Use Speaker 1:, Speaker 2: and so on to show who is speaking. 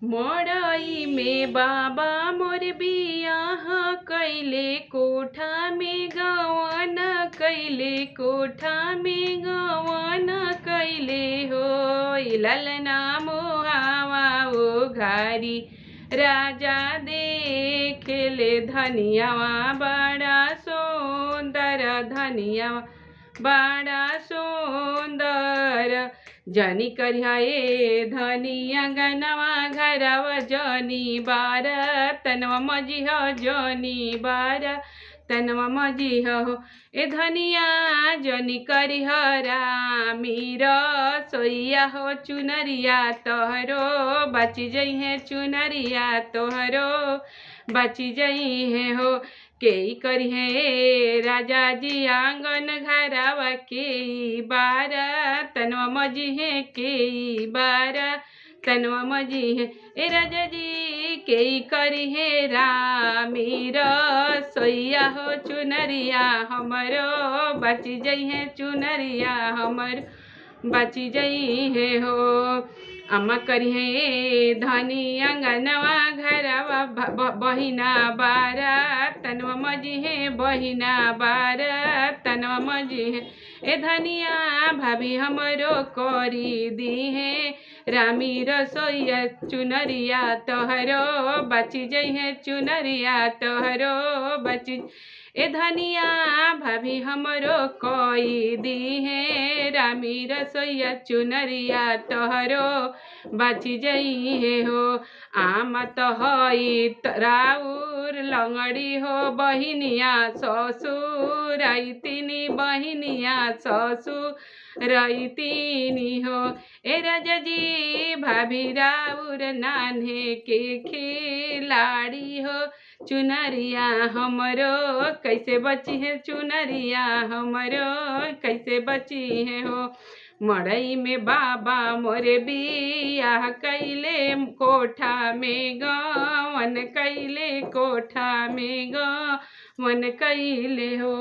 Speaker 1: मड़ई में बाबा मोर बियाह कैले कोठा में गवन कैले कोठा में गवन कैले हो ललना मोहावा ओ घारी राजा देखेले धनियावा बड़ा सुंदर धनियावा बड़ा सुंदर जनी करियाए धनिया गनवा घरवा जनी बारा तनवा मजिह जनी बारा तनवा मजिह हो ए धनिया जनी करिहरा मीरा सोइया हो चुनरिया तोहरो बची जइहे चुनरिया तोहरो बची जइहे हो के करिहे राजा जी आंगन घरवा के बारा तनवा मजिहे के बारा तनवा मजिहे ए राजा जी के करिहे रामीर सोइया हो चुनरिया हमरो बची जइहे चुनरिया हमर बची जइहे हो अम्मा करिहे धनी अंगनवा घरवा बहिना बारा तनवा मजिहे बहिना बारा तनवा मजिहे ए धनिया भाभी हमरो करी दिहे रामी रसोइया चुनरिया तोहरो बची जइहे चुनरिया तोहरो बची ए धनिया भाभी हमरो कोई दिहे रामी रसोइया चुनरिया तोहरो बची जइहे हो आम तो हई राउर लंगड़ी हो बहिनिया ससुर रईतिनी बहिनिया ससुर रईतिनी हो ए राजा जी भाभी राउर नान्हे के खिलाड़ी हो चुनरिया हमरो कैसे बची है चुनरिया हमरो कैसे बची है हो मड़ई में बाबा मोरे बियाह कैले कोठा में गवन कैले कोठा में गवन कैले हो।